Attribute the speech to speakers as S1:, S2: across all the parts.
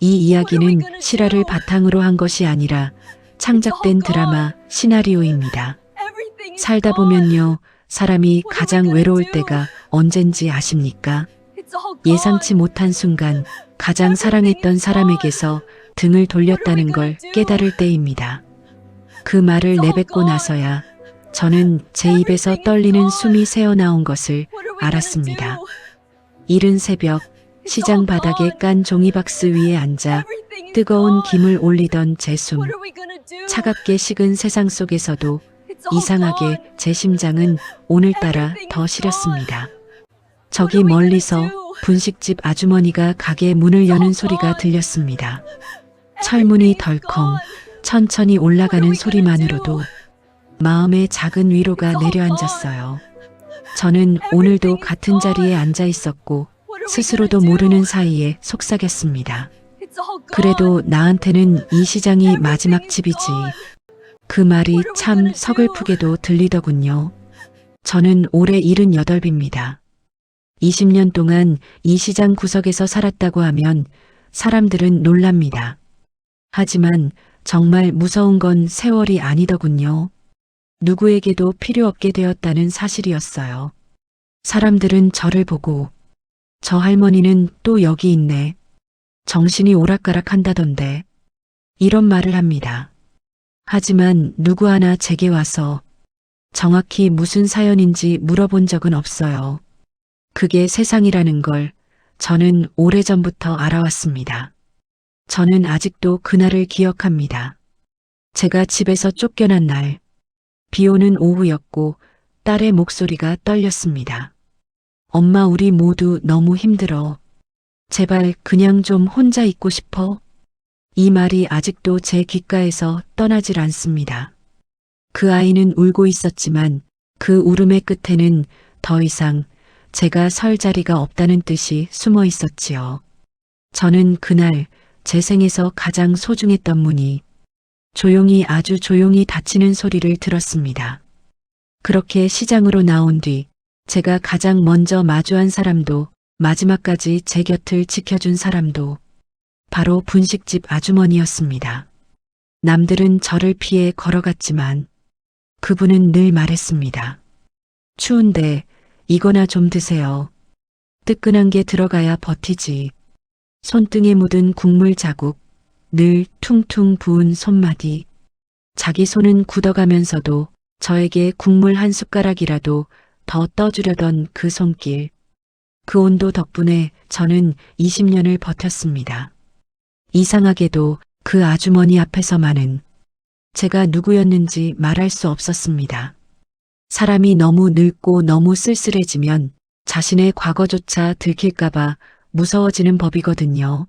S1: 이 이야기는 실화를 바탕으로 한 것이 아니라 창작된 드라마 시나리오입니다. 살다 보면요, 사람이 가장 외로울 때가 언젠지 아십니까? 예상치 못한 순간 가장 사랑했던 사람에게서 등을 돌렸다는 걸 깨달을 때입니다. 그 말을 내뱉고 나서야 저는 제 입에서 떨리는 숨이 새어나온 것을 알았습니다. 이른 새벽 시장 바닥에 깐 종이박스 위에 앉아 뜨거운 김을 올리던 제 숨. 차갑게 식은 세상 속에서도 이상하게 제 심장은 오늘따라 더 시렸습니다. 저기 멀리서 분식집 아주머니가 가게 문을 여는 소리가 들렸습니다. 철문이 덜컹 천천히 올라가는 소리만으로도 마음에 작은 위로가 내려앉았어요. 저는 오늘도 같은 자리에 앉아 있었고 스스로도 모르는 사이에 속삭였습니다. 그래도 나한테는 이 시장이 마지막 집이지. 그 말이 참 서글프게도 들리더군요. 저는 올해 78입니다. 20년 동안 이 시장 구석에서 살았다고 하면 사람들은 놀랍니다. 하지만 정말 무서운 건 세월이 아니더군요. 누구에게도 필요 없게 되었다는 사실이었어요. 사람들은 저를 보고 저 할머니는 또 여기 있네. 정신이 오락가락 한다던데. 이런 말을 합니다. 하지만 누구 하나 제게 와서 정확히 무슨 사연인지 물어본 적은 없어요. 그게 세상이라는 걸 저는 오래전부터 알아왔습니다. 저는 아직도 그날을 기억합니다. 제가 집에서 쫓겨난 날, 비 오는 오후였고 딸의 목소리가 떨렸습니다. 엄마, 우리 모두 너무 힘들어. 제발 그냥 좀 혼자 있고 싶어. 이 말이 아직도 제 귓가에서 떠나질 않습니다. 그 아이는 울고 있었지만 그 울음의 끝에는 더 이상 제가 설 자리가 없다는 뜻이 숨어 있었지요. 저는 그날 제 생에서 가장 소중했던 문이 조용히, 아주 조용히 닫히는 소리를 들었습니다. 그렇게 시장으로 나온 뒤 제가 가장 먼저 마주한 사람도, 마지막까지 제 곁을 지켜준 사람도 바로 분식집 아주머니였습니다. 남들은 저를 피해 걸어갔지만 그분은 늘 말했습니다. 추운데 이거나 좀 드세요. 뜨끈한 게 들어가야 버티지. 손등에 묻은 국물 자국, 늘 퉁퉁 부은 손마디. 자기 손은 굳어가면서도 저에게 국물 한 숟가락이라도 더 떠주려던 그 손길. 그 온도 덕분에 저는 20년을 버텼습니다. 이상하게도 그 아주머니 앞에서만은 제가 누구였는지 말할 수 없었습니다. 사람이 너무 늙고 너무 쓸쓸해지면 자신의 과거조차 들킬까봐 무서워지는 법이거든요.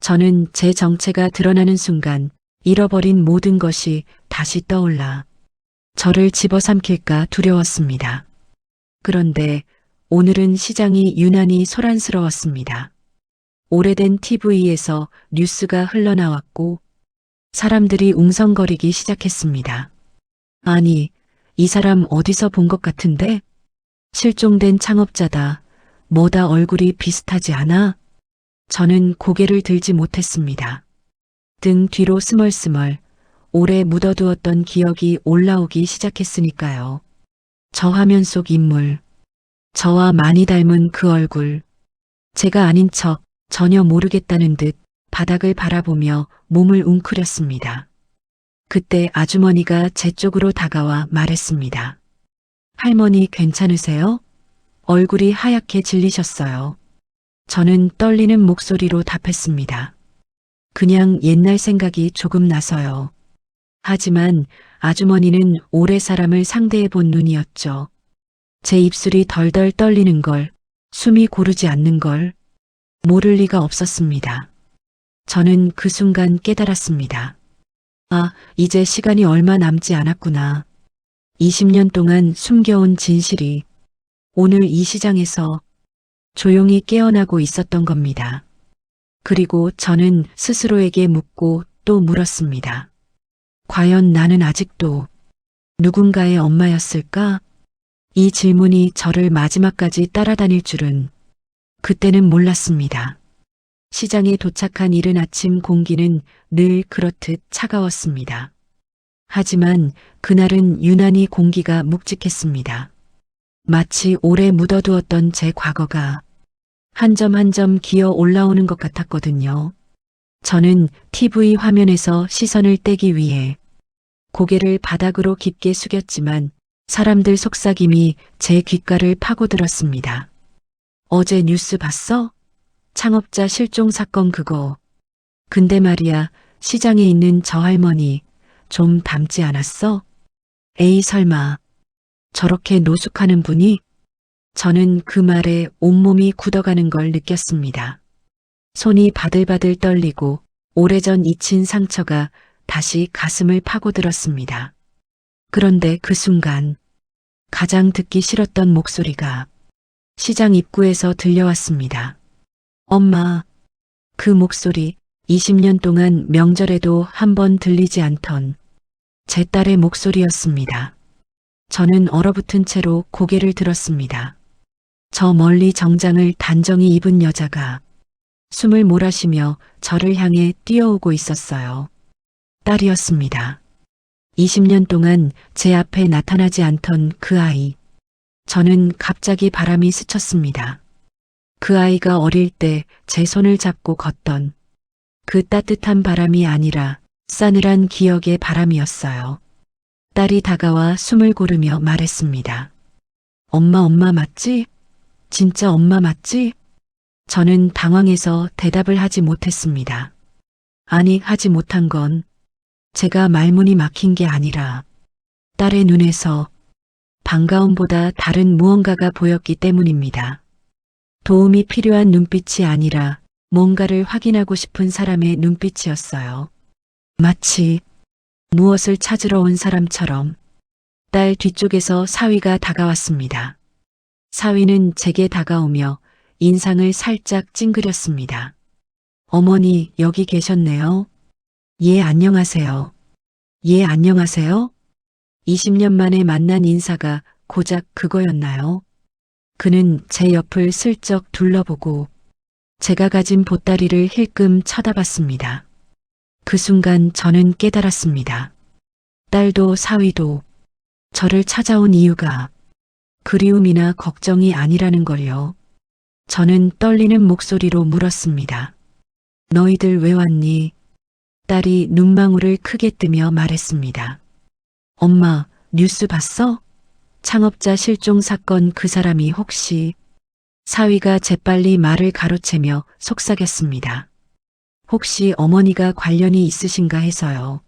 S1: 저는 제 정체가 드러나는 순간 잃어버린 모든 것이 다시 떠올라 저를 집어삼킬까 두려웠습니다. 그런데 오늘은 시장이 유난히 소란스러웠습니다. 오래된 TV에서 뉴스가 흘러나왔고 사람들이 웅성거리기 시작했습니다. 아니, 이 사람 어디서 본 것 같은데? 실종된 창업자다. 뭐다 얼굴이 비슷하지 않아? 저는 고개를 들지 못했습니다. 등 뒤로 스멀스멀 오래 묻어두었던 기억이 올라오기 시작했으니까요. 저 화면 속 인물, 저와 많이 닮은 그 얼굴, 제가 아닌 척 전혀 모르겠다는 듯 바닥을 바라보며 몸을 웅크렸습니다. 그때 아주머니가 제 쪽으로 다가와 말했습니다. 할머니 괜찮으세요? 얼굴이 하얗게 질리셨어요. 저는 떨리는 목소리로 답했습니다. 그냥 옛날 생각이 조금 나서요. 하지만 아주머니는 오래 사람을 상대해 본 눈이었죠. 제 입술이 덜덜 떨리는 걸, 숨이 고르지 않는 걸 모를 리가 없었습니다. 저는 그 순간 깨달았습니다. 아, 이제 시간이 얼마 남지 않았구나. 20년 동안 숨겨온 진실이 오늘 이 시장에서 조용히 깨어나고 있었던 겁니다. 그리고 저는 스스로에게 묻고 또 물었습니다. 과연 나는 아직도 누군가의 엄마였을까? 이 질문이 저를 마지막까지 따라다닐 줄은 그때는 몰랐습니다. 시장에 도착한 이른 아침 공기는 늘 그렇듯 차가웠습니다. 하지만 그날은 유난히 공기가 묵직했습니다. 마치 오래 묻어두었던 제 과거가 한 점 한 점 기어 올라오는 것 같았거든요. 저는 TV 화면에서 시선을 떼기 위해 고개를 바닥으로 깊게 숙였지만 사람들 속삭임이 제 귓가를 파고들었습니다. 어제 뉴스 봤어? 창업자 실종 사건 그거. 근데 말이야, 시장에 있는 저 할머니 좀 닮지 않았어? 에이 설마 저렇게 노숙하는 분이? 저는 그 말에 온몸이 굳어가는 걸 느꼈습니다. 손이 바들바들 떨리고 오래전 잊힌 상처가 다시 가슴을 파고들었습니다. 그런데 그 순간 가장 듣기 싫었던 목소리가 시장 입구에서 들려왔습니다. 엄마, 그 목소리 20년 동안 명절에도 한 번 들리지 않던 제 딸의 목소리였습니다. 저는 얼어붙은 채로 고개를 들었습니다. 저 멀리 정장을 단정히 입은 여자가 숨을 몰아쉬며 저를 향해 뛰어오고 있었어요. 딸이었습니다. 20년 동안 제 앞에 나타나지 않던 그 아이. 저는 갑자기 바람이 스쳤습니다. 그 아이가 어릴 때 제 손을 잡고 걷던 그 따뜻한 바람이 아니라 싸늘한 기억의 바람이었어요. 딸이 다가와 숨을 고르며 말했습니다. 엄마 맞지? 진짜 엄마 맞지? 저는 당황해서 대답을 하지 못했습니다. 아니, 하지 못한 건 제가 말문이 막힌 게 아니라 딸의 눈에서 반가움보다 다른 무언가가 보였기 때문입니다. 도움이 필요한 눈빛이 아니라 뭔가를 확인하고 싶은 사람의 눈빛이었어요. 마치 무엇을 찾으러 온 사람처럼 딸 뒤쪽에서 사위가 다가왔습니다. 사위는 제게 다가오며 인상을 살짝 찡그렸습니다. 어머니 여기 계셨네요. 예, 안녕하세요. 예, 안녕하세요. 20년 만에 만난 인사가 고작 그거였나요? 그는 제 옆을 슬쩍 둘러보고 제가 가진 보따리를 힐끔 쳐다봤습니다. 그 순간 저는 깨달았습니다. 딸도 사위도 저를 찾아온 이유가 그리움이나 걱정이 아니라는 걸요. 저는 떨리는 목소리로 물었습니다. 너희들 왜 왔니? 딸이 눈망울을 크게 뜨며 말했습니다. 엄마, 뉴스 봤어? 창업자 실종 사건 그 사람이 혹시... 사위가 재빨리 말을 가로채며 속삭였습니다. 혹시 어머니가 관련이 있으신가 해서요.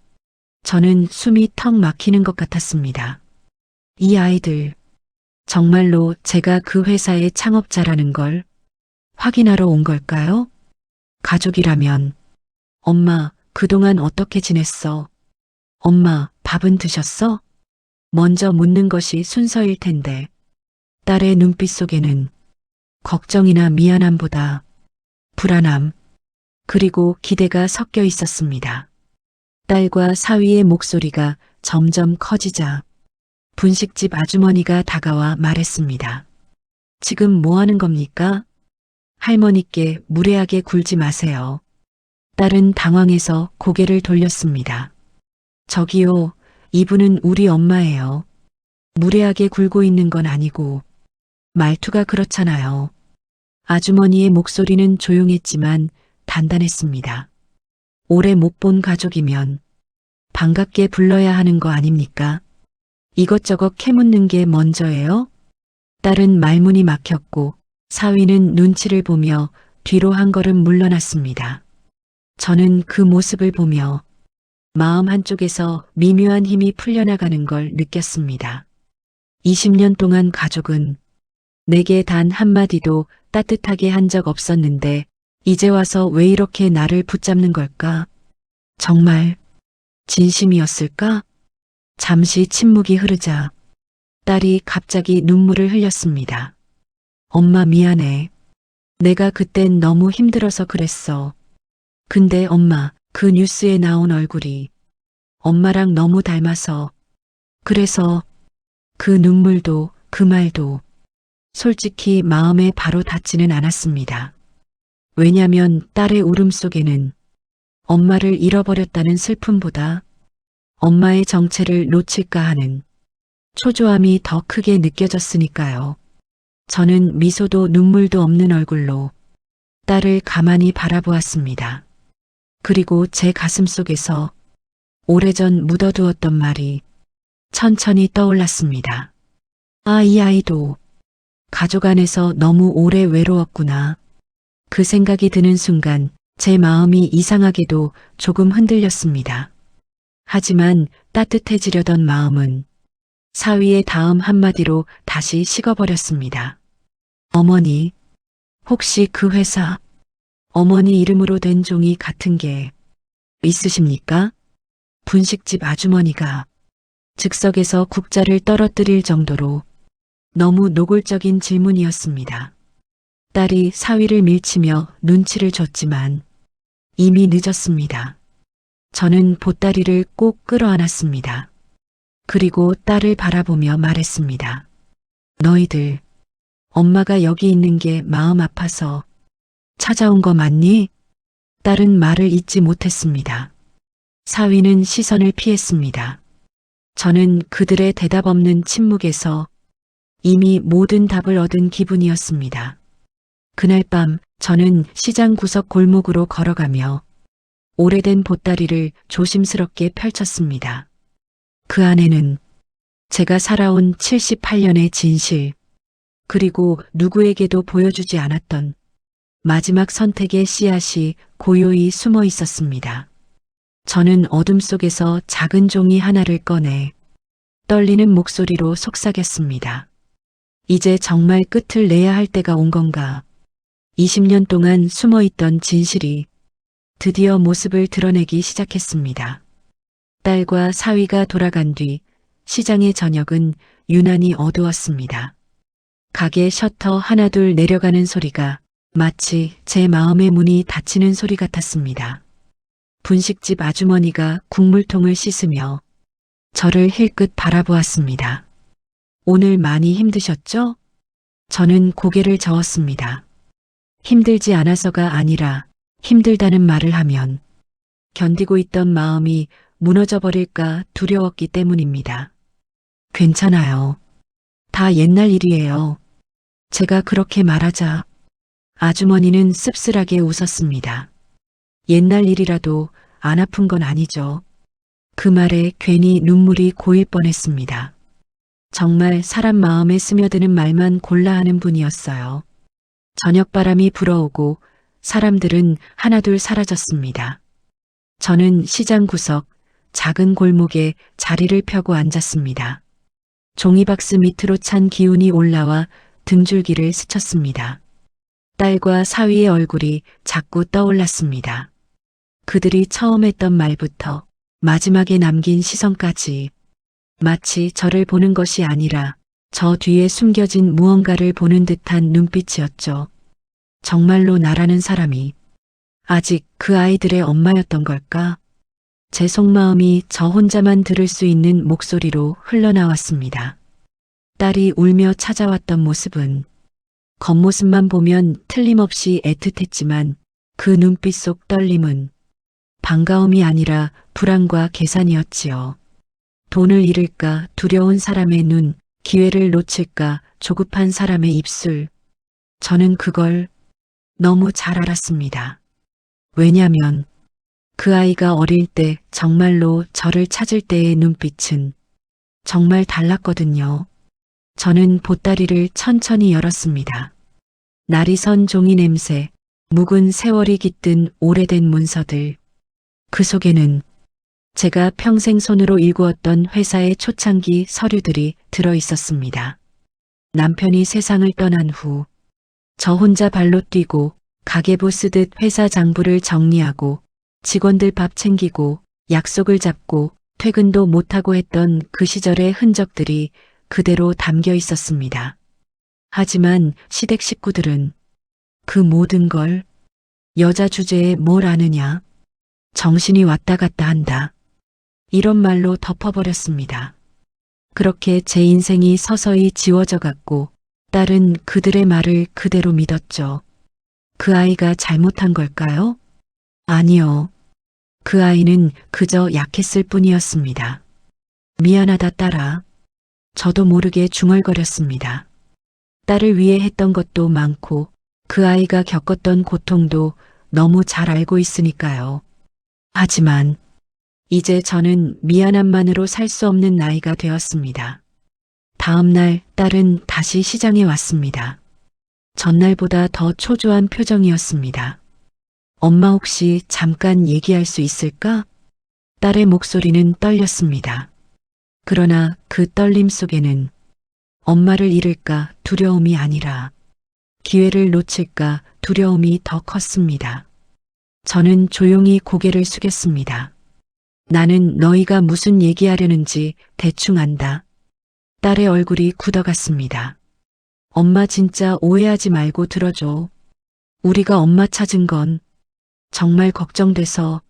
S1: 저는 숨이 턱 막히는 것 같았습니다. 이 아이들, 정말로 제가 그 회사의 창업자라는 걸 확인하러 온 걸까요? 가족이라면, 엄마, 그동안 어떻게 지냈어? 엄마, 밥은 드셨어? 먼저 묻는 것이 순서일 텐데, 딸의 눈빛 속에는 걱정이나 미안함보다 불안함, 그리고 기대가 섞여 있었습니다. 딸과 사위의 목소리가 점점 커지자 분식집 아주머니가 다가와 말했습니다. 지금 뭐 하는 겁니까? 할머니께 무례하게 굴지 마세요. 딸은 당황해서 고개를 돌렸습니다. 저기요, 이분은 우리 엄마예요. 무례하게 굴고 있는 건 아니고 말투가 그렇잖아요. 아주머니의 목소리는 조용했지만 단단했습니다. 오래 못 본 가족이면 반갑게 불러야 하는 거 아닙니까? 이것저것 캐묻는 게 먼저예요? 딸은 말문이 막혔고 사위는 눈치를 보며 뒤로 한 걸음 물러났습니다. 저는 그 모습을 보며 마음 한쪽에서 미묘한 힘이 풀려나가는 걸 느꼈습니다. 20년 동안 가족은 내게 단 한마디도 따뜻하게 한 적 없었는데 이제 와서 왜 이렇게 나를 붙잡는 걸까? 정말 진심이었을까? 잠시 침묵이 흐르자 딸이 갑자기 눈물을 흘렸습니다. 엄마 미안해. 내가 그땐 너무 힘들어서 그랬어. 근데 엄마, 그 뉴스에 나온 얼굴이 엄마랑 너무 닮아서 그래서 그 눈물도 그 말도 솔직히 마음에 바로 닿지는 않았습니다. 왜냐면 딸의 울음속에는 엄마를 잃어버렸다는 슬픔보다 엄마의 정체를 놓칠까 하는 초조함이 더 크게 느껴졌으니까요. 저는 미소도 눈물도 없는 얼굴로 딸을 가만히 바라보았습니다. 그리고 제 가슴 속에서 오래전 묻어두었던 말이 천천히 떠올랐습니다. 아, 이 아이도 가족 안에서 너무 오래 외로웠구나. 그 생각이 드는 순간 제 마음이 이상하게도 조금 흔들렸습니다. 하지만 따뜻해지려던 마음은 사위의 다음 한마디로 다시 식어버렸습니다. 어머니, 혹시 그 회사 어머니 이름으로 된 종이 같은 게 있으십니까? 분식집 아주머니가 즉석에서 국자를 떨어뜨릴 정도로 너무 노골적인 질문이었습니다. 딸이 사위를 밀치며 눈치를 줬지만 이미 늦었습니다. 저는 보따리를 꼭 끌어안았습니다. 그리고 딸을 바라보며 말했습니다. 너희들, 엄마가 여기 있는 게 마음 아파서 찾아온 거 맞니? 딸은 말을 잇지 못했습니다. 사위는 시선을 피했습니다. 저는 그들의 대답 없는 침묵에서 이미 모든 답을 얻은 기분이었습니다. 그날 밤 저는 시장 구석 골목으로 걸어가며 오래된 보따리를 조심스럽게 펼쳤습니다. 그 안에는 제가 살아온 78년의 진실, 그리고 누구에게도 보여주지 않았던 마지막 선택의 씨앗이 고요히 숨어 있었습니다. 저는 어둠 속에서 작은 종이 하나를 꺼내 떨리는 목소리로 속삭였습니다. 이제 정말 끝을 내야 할 때가 온 건가? 20년 동안 숨어있던 진실이 드디어 모습을 드러내기 시작했습니다. 딸과 사위가 돌아간 뒤 시장의 저녁은 유난히 어두웠습니다. 가게 셔터 하나둘 내려가는 소리가 마치 제 마음의 문이 닫히는 소리 같았습니다. 분식집 아주머니가 국물통을 씻으며 저를 힐끗 바라보았습니다. 오늘 많이 힘드셨죠? 저는 고개를 저었습니다. 힘들지 않아서가 아니라 힘들다는 말을 하면 견디고 있던 마음이 무너져 버릴까 두려웠기 때문입니다. 괜찮아요. 다 옛날 일이에요. 제가 그렇게 말하자 아주머니는 씁쓸하게 웃었습니다. 옛날 일이라도 안 아픈 건 아니죠. 그 말에 괜히 눈물이 고일 뻔했습니다. 정말 사람 마음에 스며드는 말만 골라 하는 분이었어요. 저녁바람이 불어오고 사람들은 하나둘 사라졌습니다. 저는 시장 구석 작은 골목에 자리를 펴고 앉았습니다. 종이박스 밑으로 찬 기운이 올라와 등줄기를 스쳤습니다. 딸과 사위의 얼굴이 자꾸 떠올랐습니다. 그들이 처음 했던 말부터 마지막에 남긴 시선까지 마치 저를 보는 것이 아니라 저 뒤에 숨겨진 무언가를 보는 듯한 눈빛이었죠. 정말로 나라는 사람이 아직 그 아이들의 엄마였던 걸까? 제 속마음이 저 혼자만 들을 수 있는 목소리로 흘러나왔습니다. 딸이 울며 찾아왔던 모습은 겉모습만 보면 틀림없이 애틋했지만 그 눈빛 속 떨림은 반가움이 아니라 불안과 계산이었지요. 돈을 잃을까 두려운 사람의 눈, 기회를 놓칠까 조급한 사람의 입술. 저는 그걸 너무 잘 알았습니다. 왜냐면 그 아이가 어릴 때 정말로 저를 찾을 때의 눈빛은 정말 달랐거든요. 저는 보따리를 천천히 열었습니다. 날이 선 종이 냄새, 묵은 세월이 깃든 오래된 문서들. 그 속에는 제가 평생 손으로 일구었던 회사의 초창기 서류들이 들어 있었습니다. 남편이 세상을 떠난 후 저 혼자 발로 뛰고 가계부 쓰듯 회사 장부를 정리하고 직원들 밥 챙기고 약속을 잡고 퇴근도 못하고 했던 그 시절의 흔적들이 그대로 담겨 있었습니다. 하지만 시댁 식구들은 그 모든 걸 여자 주제에 뭘 아느냐, 정신이 왔다 갔다 한다, 이런 말로 덮어버렸습니다. 그렇게 제 인생이 서서히 지워져 갔고 딸은 그들의 말을 그대로 믿었죠. 그 아이가 잘못한 걸까요? 아니요. 그 아이는 그저 약했을 뿐이었습니다. 미안하다 딸아. 저도 모르게 중얼거렸습니다. 딸을 위해 했던 것도 많고 그 아이가 겪었던 고통도 너무 잘 알고 있으니까요. 하지만 이제 저는 미안함만으로 살 수 없는 나이가 되었습니다. 다음 날 딸은 다시 시장에 왔습니다. 전날보다 더 초조한 표정이었습니다. 엄마 혹시 잠깐 얘기할 수 있을까? 딸의 목소리는 떨렸습니다. 그러나 그 떨림 속에는 엄마를 잃을까 두려움이 아니라 기회를 놓칠까 두려움이 더 컸습니다. 저는 조용히 고개를 숙였습니다. 나는 너희가 무슨 얘기하려는지 대충 안다. 딸의 얼굴이 굳어갔습니다. 엄마 진짜 오해하지 말고 들어줘. 우리가 엄마 찾은 건 정말 걱정돼서.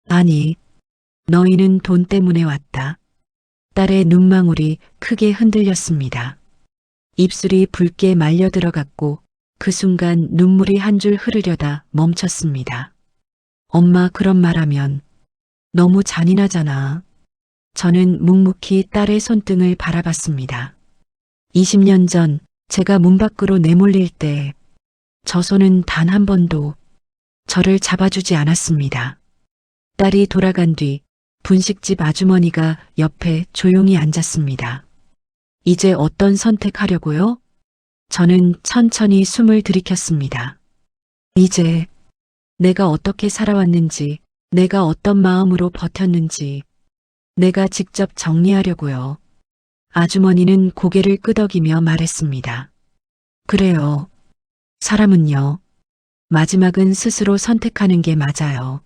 S1: 아니, 너희는 돈 때문에 왔다. 딸의 눈망울이 크게 흔들렸습니다. 입술이 붉게 말려 들어갔고 그 순간 눈물이 한 줄 흐르려다 멈췄습니다. 엄마 그런 말하면 너무 잔인하잖아. 저는 묵묵히 딸의 손등을 바라봤습니다. 20년 전 제가 문 밖으로 내몰릴 때 저 손은 단 한 번도 저를 잡아주지 않았습니다. 딸이 돌아간 뒤 분식집 아주머니가 옆에 조용히 앉았습니다. 이제 어떤 선택하려고요? 저는 천천히 숨을 들이켰습니다. 이제 내가 어떻게 살아왔는지, 내가 어떤 마음으로 버텼는지 내가 직접 정리하려고요. 아주머니는 고개를 끄덕이며 말했습니다. 그래요. 사람은요. 마지막은 스스로 선택하는 게 맞아요.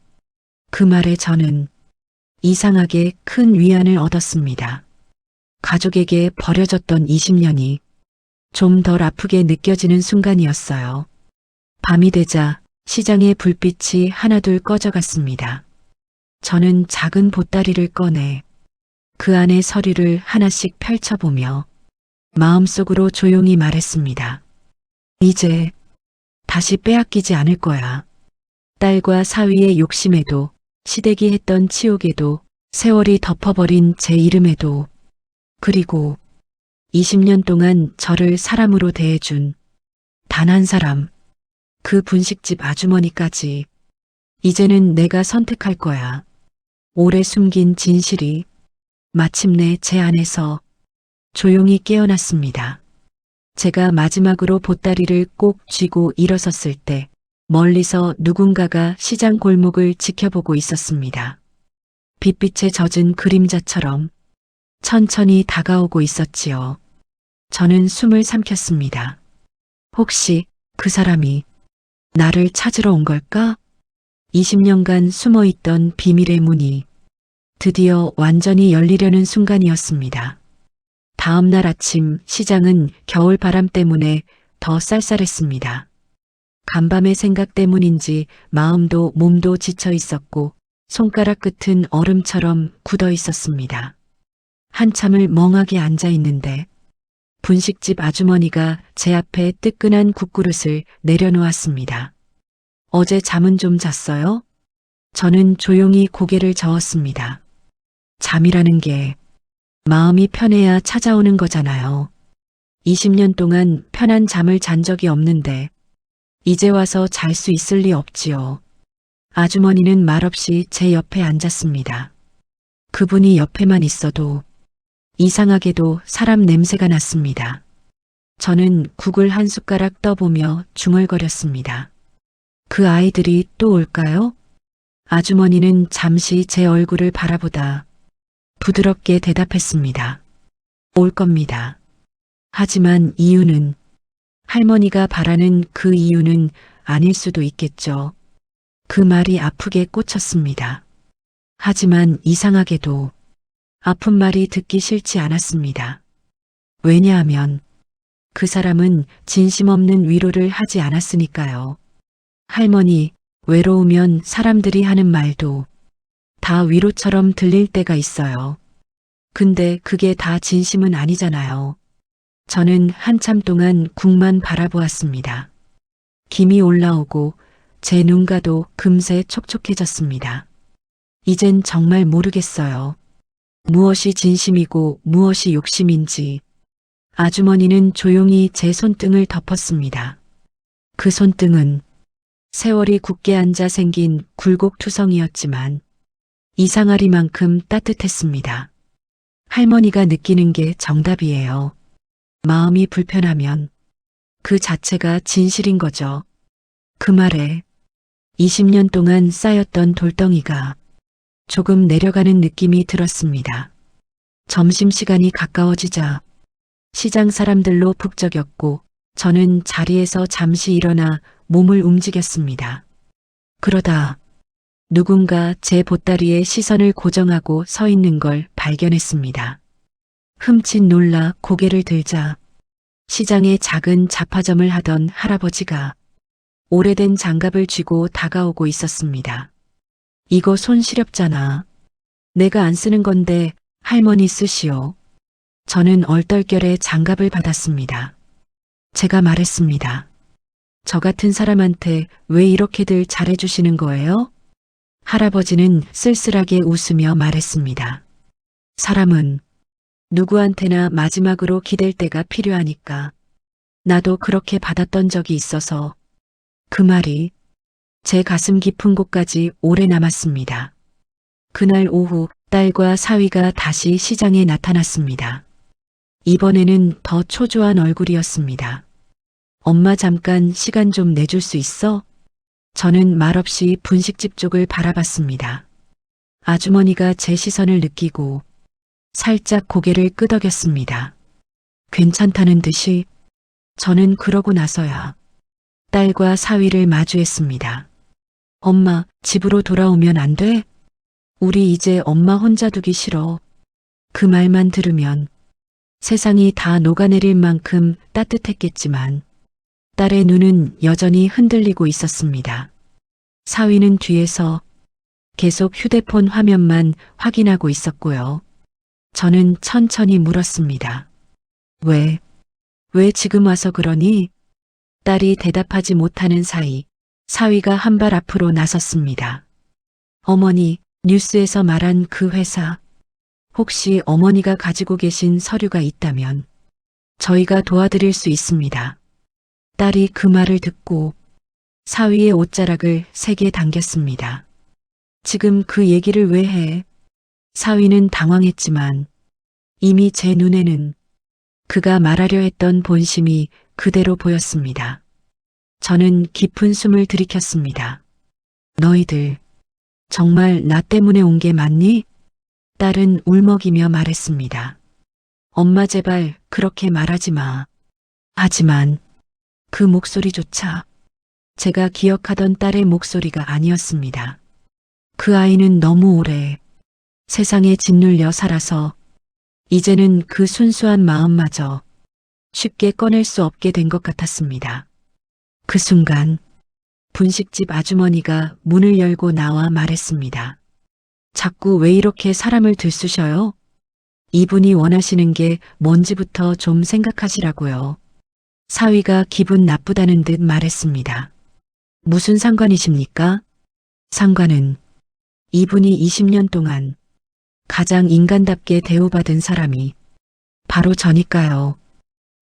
S1: 그 말에 저는 이상하게 큰 위안을 얻었습니다. 가족에게 버려졌던 20년이 좀 덜 아프게 느껴지는 순간이었어요. 밤이 되자 시장의 불빛이 하나둘 꺼져갔습니다. 저는 작은 보따리를 꺼내 그 안에 서류를 하나씩 펼쳐보며 마음속으로 조용히 말했습니다. 이제 다시 빼앗기지 않을 거야. 딸과 사위의 욕심에도 시댁이 했던 치욕에도 세월이 덮어버린 제 이름에도 그리고 20년 동안 저를 사람으로 대해준 단 한 사람, 그 분식집 아주머니까지 이제는 내가 선택할 거야. 오래 숨긴 진실이 마침내 제 안에서 조용히 깨어났습니다. 제가 마지막으로 보따리를 꼭 쥐고 일어섰을 때 멀리서 누군가가 시장 골목을 지켜보고 있었습니다. 빛빛에 젖은 그림자처럼 천천히 다가오고 있었지요. 저는 숨을 삼켰습니다. 혹시 그 사람이 나를 찾으러 온 걸까? 20년간 숨어있던 비밀의 문이 드디어 완전히 열리려는 순간이었습니다. 다음 날 아침 시장은 겨울 바람 때문에 더 쌀쌀했습니다. 간밤의 생각 때문인지 마음도 몸도 지쳐 있었고 손가락 끝은 얼음처럼 굳어 있었습니다. 한참을 멍하게 앉아 있는데 분식집 아주머니가 제 앞에 뜨끈한 국그릇을 내려놓았습니다. 어제 잠은 좀 잤어요? 저는 조용히 고개를 저었습니다. 잠이라는 게 마음이 편해야 찾아오는 거잖아요. 20년 동안 편한 잠을 잔 적이 없는데 이제 와서 잘 수 있을 리 없지요. 아주머니는 말없이 제 옆에 앉았습니다. 그분이 옆에만 있어도 이상하게도 사람 냄새가 났습니다. 저는 국을 한 숟가락 떠보며 중얼거렸습니다. 그 아이들이 또 올까요? 아주머니는 잠시 제 얼굴을 바라보다 부드럽게 대답했습니다. 올 겁니다. 하지만 이유는 할머니가 바라는 그 이유는 아닐 수도 있겠죠. 그 말이 아프게 꽂혔습니다. 하지만 이상하게도 아픈 말이 듣기 싫지 않았습니다. 왜냐하면 그 사람은 진심 없는 위로를 하지 않았으니까요. 할머니, 외로우면 사람들이 하는 말도 다 위로처럼 들릴 때가 있어요. 근데 그게 다 진심은 아니잖아요. 저는 한참 동안 국만 바라보았습니다. 김이 올라오고 제 눈가도 금세 촉촉해졌습니다. 이젠 정말 모르겠어요. 무엇이 진심이고 무엇이 욕심인지. 아주머니는 조용히 제 손등을 덮었습니다. 그 손등은 세월이 굳게 앉아 생긴 굴곡투성이었지만 이상하리만큼 따뜻했습니다. 할머니가 느끼는 게 정답이에요. 마음이 불편하면 그 자체가 진실인 거죠. 그 말에 20년 동안 쌓였던 돌덩이가 조금 내려가는 느낌이 들었습니다. 점심시간이 가까워지자 시장 사람들로 북적였고 저는 자리에서 잠시 일어나 몸을 움직였습니다. 그러다 누군가 제 보따리에 시선을 고정하고 서 있는 걸 발견했습니다. 흠칫 놀라 고개를 들자 시장에 작은 잡화점을 하던 할아버지가 오래된 장갑을 쥐고 다가오고 있었습니다. 이거 손 시렵잖아. 내가 안 쓰는 건데 할머니 쓰시오. 저는 얼떨결에 장갑을 받았습니다. 제가 말했습니다. 저 같은 사람한테 왜 이렇게들 잘해주시는 거예요? 할아버지는 쓸쓸하게 웃으며 말했습니다. 사람은 누구한테나 마지막으로 기댈 때가 필요하니까. 나도 그렇게 받았던 적이 있어서. 그 말이 제 가슴 깊은 곳까지 오래 남았습니다. 그날 오후 딸과 사위가 다시 시장에 나타났습니다. 이번에는 더 초조한 얼굴이었습니다. 엄마 잠깐 시간 좀 내줄 수 있어? 저는 말없이 분식집 쪽을 바라봤습니다. 아주머니가 제 시선을 느끼고 살짝 고개를 끄덕였습니다. 괜찮다는 듯이. 저는 그러고 나서야 딸과 사위를 마주했습니다. 엄마, 집으로 돌아오면 안 돼? 우리 이제 엄마 혼자 두기 싫어. 그 말만 들으면 세상이 다 녹아내릴 만큼 따뜻했겠지만 딸의 눈은 여전히 흔들리고 있었습니다. 사위는 뒤에서 계속 휴대폰 화면만 확인하고 있었고요. 저는 천천히 물었습니다. 왜 지금 와서 그러니? 딸이 대답하지 못하는 사이 사위가 한 발 앞으로 나섰습니다. 어머니, 뉴스에서 말한 그 회사, 혹시 어머니가 가지고 계신 서류가 있다면 저희가 도와드릴 수 있습니다. 딸이 그 말을 듣고 사위의 옷자락을 세게 당겼습니다. 지금 그 얘기를 왜 해? 사위는 당황했지만 이미 제 눈에는 그가 말하려 했던 본심이 그대로 보였습니다. 저는 깊은 숨을 들이켰습니다. 너희들 정말 나 때문에 온 게 맞니? 딸은 울먹이며 말했습니다. 엄마 제발 그렇게 말하지 마. 하지만 그 목소리조차 제가 기억하던 딸의 목소리가 아니었습니다. 그 아이는 너무 오래 세상에 짓눌려 살아서 이제는 그 순수한 마음마저 쉽게 꺼낼 수 없게 된 것 같았습니다. 그 순간 분식집 아주머니가 문을 열고 나와 말했습니다. 자꾸 왜 이렇게 사람을 들쑤셔요? 이분이 원하시는 게 뭔지부터 좀 생각하시라고요. 사위가 기분 나쁘다는 듯 말했습니다. 무슨 상관이십니까? 상관은 이분이 20년 동안 가장 인간답게 대우받은 사람이 바로 저니까요.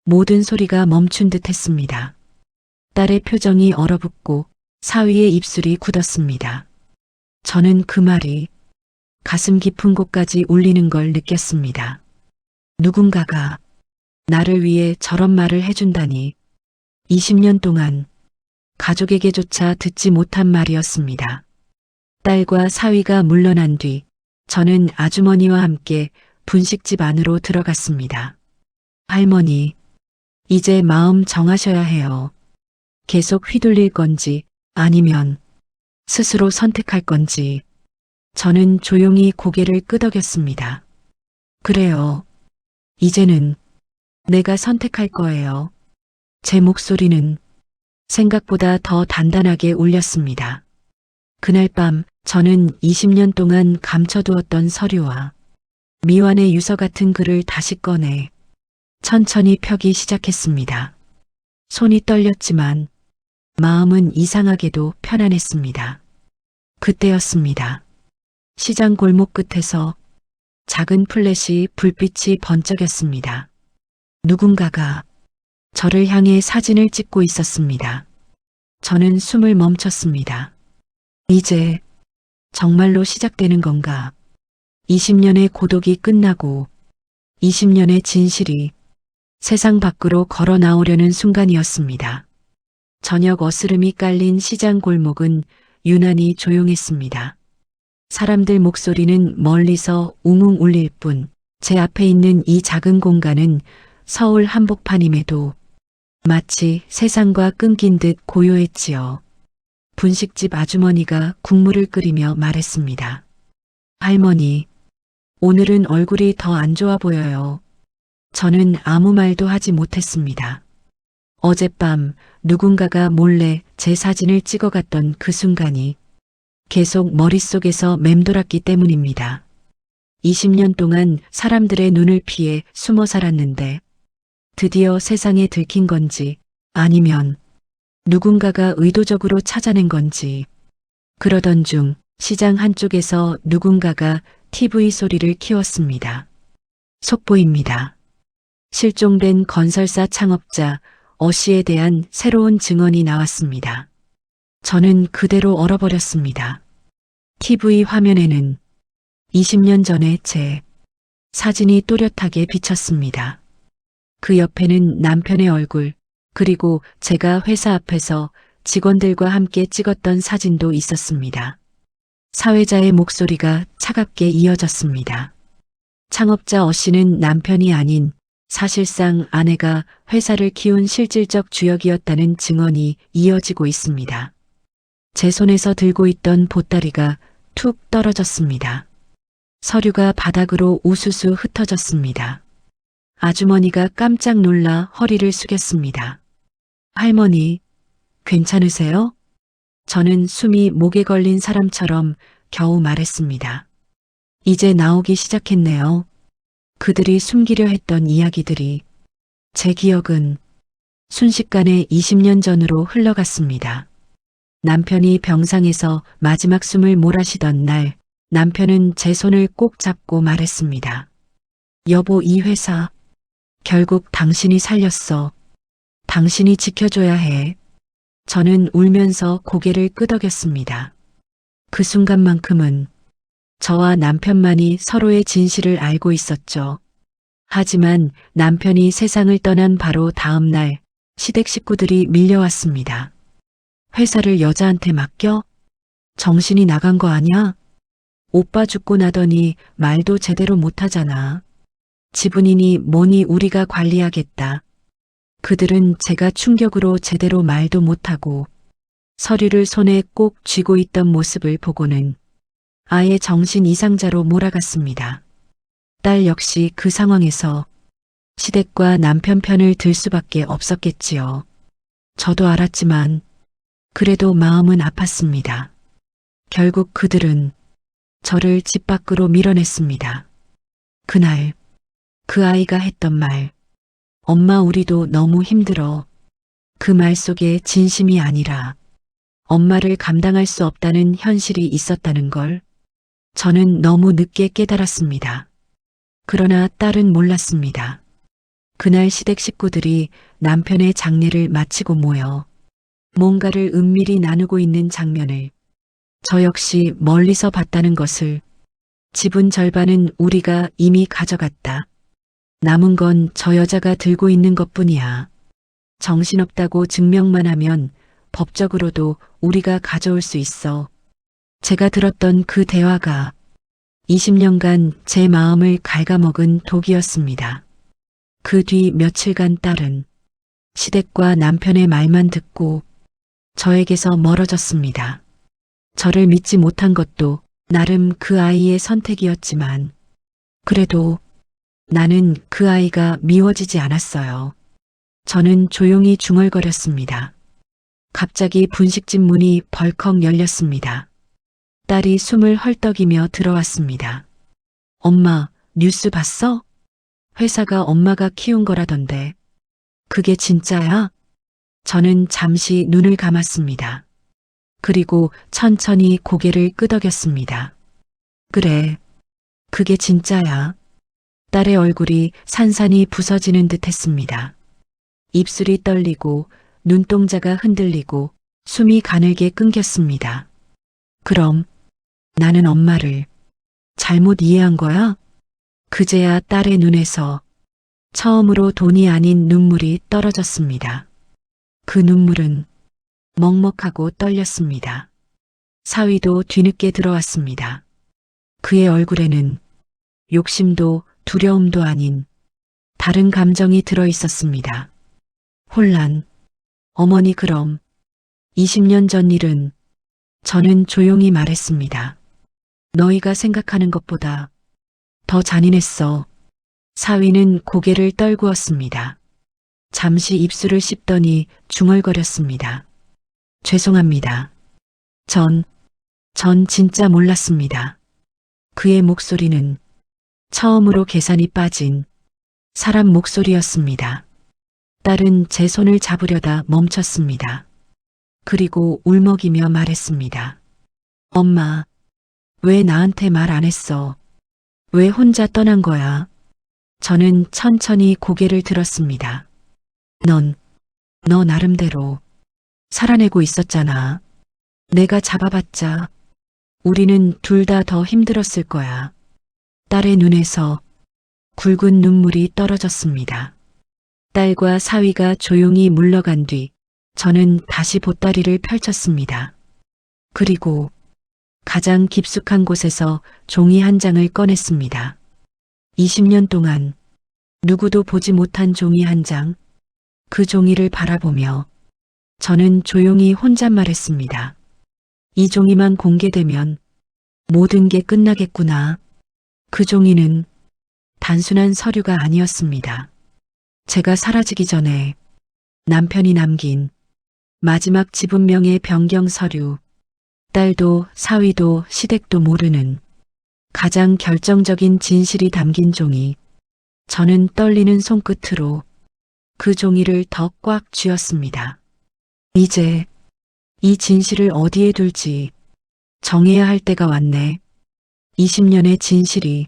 S1: 모든 소리가 멈춘 듯 했습니다. 딸의 표정이 얼어붙고 사위의 입술이 굳었습니다. 저는 그 말이 가슴 깊은 곳까지 울리는 걸 느꼈습니다. 누군가가 나를 위해 저런 말을 해준다니 20년 동안 가족에게조차 듣지 못한 말이었습니다. 딸과 사위가 물러난 뒤 저는 아주머니와 함께 분식집 안으로 들어갔습니다. 할머니, 이제 마음 정하셔야 해요. 계속 휘둘릴 건지 아니면 스스로 선택할 건지. 저는 조용히 고개를 끄덕였습니다. 그래요. 이제는 내가 선택할 거예요. 제 목소리는 생각보다 더 단단하게 울렸습니다. 그날 밤 저는 20년 동안 감춰두었던 서류와 미완의 유서 같은 글을 다시 꺼내 천천히 펴기 시작했습니다. 손이 떨렸지만 마음은 이상하게도 편안했습니다. 그때였습니다. 시장 골목 끝에서 작은 플래시 불빛이 번쩍였습니다. 누군가가 저를 향해 사진을 찍고 있었습니다. 저는 숨을 멈췄습니다. 이제 정말로 시작되는 건가? 20년의 고독이 끝나고 20년의 진실이 세상 밖으로 걸어 나오려는 순간이었습니다. 저녁 어스름이 깔린 시장 골목은 유난히 조용했습니다. 사람들 목소리는 멀리서 웅웅 울릴 뿐 제 앞에 있는 이 작은 공간은 서울 한복판임에도 마치 세상과 끊긴 듯 고요했지요. 분식집 아주머니가 국물을 끓이며 말했습니다. 할머니, 오늘은 얼굴이 더 안 좋아 보여요. 저는 아무 말도 하지 못했습니다. 어젯밤 누군가가 몰래 제 사진을 찍어갔던 그 순간이 계속 머릿속에서 맴돌았기 때문입니다. 20년 동안 사람들의 눈을 피해 숨어 살았는데 드디어 세상에 들킨 건지 아니면 누군가가 의도적으로 찾아낸 건지. 그러던 중 시장 한쪽에서 누군가가 TV 소리를 키웠습니다. 속보입니다. 실종된 건설사 창업자 어 씨에 대한 새로운 증언이 나왔습니다. 저는 그대로 얼어버렸습니다. TV 화면에는 20년 전의 제 사진이 또렷하게 비쳤습니다. 그 옆에는 남편의 얼굴, 그리고 제가 회사 앞에서 직원들과 함께 찍었던 사진도 있었습니다. 사회자의 목소리가 차갑게 이어졌습니다. 창업자 어 씨는 남편이 아닌 사실상 아내가 회사를 키운 실질적 주역이었다는 증언이 이어지고 있습니다. 제 손에서 들고 있던 보따리가 툭 떨어졌습니다. 서류가 바닥으로 우수수 흩어졌습니다. 아주머니가 깜짝 놀라 허리를 숙였습니다. 할머니, 괜찮으세요? 저는 숨이 목에 걸린 사람처럼 겨우 말했습니다. 이제 나오기 시작했네요. 그들이 숨기려 했던 이야기들이. 제 기억은 순식간에 20년 전으로 흘러갔습니다. 남편이 병상에서 마지막 숨을 몰아쉬던 날, 남편은 제 손을 꼭 잡고 말했습니다. 여보, 이 회사 결국 당신이 살렸어. 당신이 지켜줘야 해. 저는 울면서 고개를 끄덕였습니다. 그 순간만큼은 저와 남편만이 서로의 진실을 알고 있었죠. 하지만 남편이 세상을 떠난 바로 다음 날 시댁 식구들이 밀려왔습니다. 회사를 여자한테 맡겨? 정신이 나간 거 아냐? 오빠 죽고 나더니 말도 제대로 못하잖아. 지분이니 뭐니 우리가 관리하겠다. 그들은 제가 충격으로 제대로 말도 못하고 서류를 손에 꼭 쥐고 있던 모습을 보고는 아예 정신 이상자로 몰아갔습니다. 딸 역시 그 상황에서 시댁과 남편 편을 들 수밖에 없었겠지요. 저도 알았지만 그래도 마음은 아팠습니다. 결국 그들은 저를 집 밖으로 밀어냈습니다. 그날 그 아이가 했던 말, 엄마 우리도 너무 힘들어. 그 말 속에 진심이 아니라 엄마를 감당할 수 없다는 현실이 있었다는 걸 저는 너무 늦게 깨달았습니다. 그러나 딸은 몰랐습니다. 그날 시댁 식구들이 남편의 장례를 마치고 모여 뭔가를 은밀히 나누고 있는 장면을 저 역시 멀리서 봤다는 것을. 지분 절반은 우리가 이미 가져갔다. 남은 건 저 여자가 들고 있는 것뿐이야. 정신없다고 증명만 하면 법적으로도 우리가 가져올 수 있어. 제가 들었던 그 대화가 20년간 제 마음을 갉아먹은 독이었습니다. 그 뒤 며칠간 딸은 시댁과 남편의 말만 듣고 저에게서 멀어졌습니다. 저를 믿지 못한 것도 나름 그 아이의 선택이었지만 그래도 나는 그 아이가 미워지지 않았어요. 저는 조용히 중얼거렸습니다. 갑자기 분식집 문이 벌컥 열렸습니다. 딸이 숨을 헐떡이며 들어왔습니다. 엄마, 뉴스 봤어? 회사가 엄마가 키운 거라던데. 그게 진짜야? 저는 잠시 눈을 감았습니다. 그리고 천천히 고개를 끄덕였습니다. 그래, 그게 진짜야. 딸의 얼굴이 산산이 부서지는 듯 했습니다. 입술이 떨리고 눈동자가 흔들리고 숨이 가늘게 끊겼습니다. 그럼 나는 엄마를 잘못 이해한 거야? 그제야 딸의 눈에서 처음으로 돈이 아닌 눈물이 떨어졌습니다. 그 눈물은 먹먹하고 떨렸습니다. 사위도 뒤늦게 들어왔습니다. 그의 얼굴에는 욕심도 두려움도 아닌 다른 감정이 들어 있었습니다. 혼란. 어머니 그럼 20년 전 일은 저는 조용히 말했습니다. 너희가 생각하는 것보다 더 잔인했어. 사위는 고개를 떨구었습니다. 잠시 입술을 씹더니 중얼거렸습니다. 죄송합니다. 전 진짜 몰랐습니다. 그의 목소리는 처음으로 계산이 빠진 사람 목소리였습니다. 딸은 제 손을 잡으려다 멈췄습니다. 그리고 울먹이며 말했습니다. 엄마, 왜 나한테 말 안 했어? 왜 혼자 떠난 거야? 저는 천천히 고개를 들었습니다. 너 나름대로 살아내고 있었잖아. 내가 잡아봤자 우리는 둘 다 더 힘들었을 거야. 딸의 눈에서 굵은 눈물이 떨어졌습니다. 딸과 사위가 조용히 물러간 뒤 저는 다시 보따리를 펼쳤습니다. 그리고 가장 깊숙한 곳에서 종이 한 장을 꺼냈습니다. 20년 동안 누구도 보지 못한 종이 한 장, 그 종이를 바라보며 저는 조용히 혼잣말했습니다. 이 종이만 공개되면 모든 게 끝나겠구나. 그 종이는 단순한 서류가 아니었습니다. 제가 사라지기 전에 남편이 남긴 마지막 지분명의 변경 서류, 딸도 사위도 시댁도 모르는 가장 결정적인 진실이 담긴 종이. 저는 떨리는 손끝으로 그 종이를 더 꽉 쥐었습니다. 이제 이 진실을 어디에 둘지 정해야 할 때가 왔네. 20년의 진실이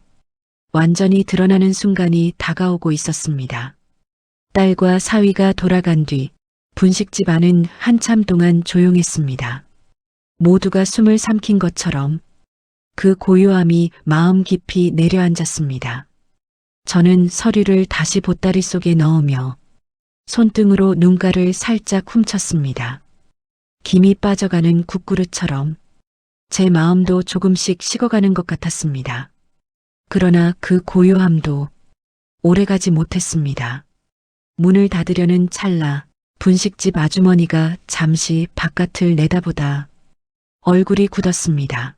S1: 완전히 드러나는 순간이 다가오고 있었습니다. 딸과 사위가 돌아간 뒤 분식집 안은 한참 동안 조용했습니다. 모두가 숨을 삼킨 것처럼 그 고요함이 마음 깊이 내려앉았습니다. 저는 서류를 다시 보따리 속에 넣으며 손등으로 눈가를 살짝 훔쳤습니다. 김이 빠져가는 국그릇처럼 제 마음도 조금씩 식어가는 것 같았습니다. 그러나 그 고요함도 오래가지 못했습니다. 문을 닫으려는 찰나 분식집 아주머니가 잠시 바깥을 내다보다 얼굴이 굳었습니다.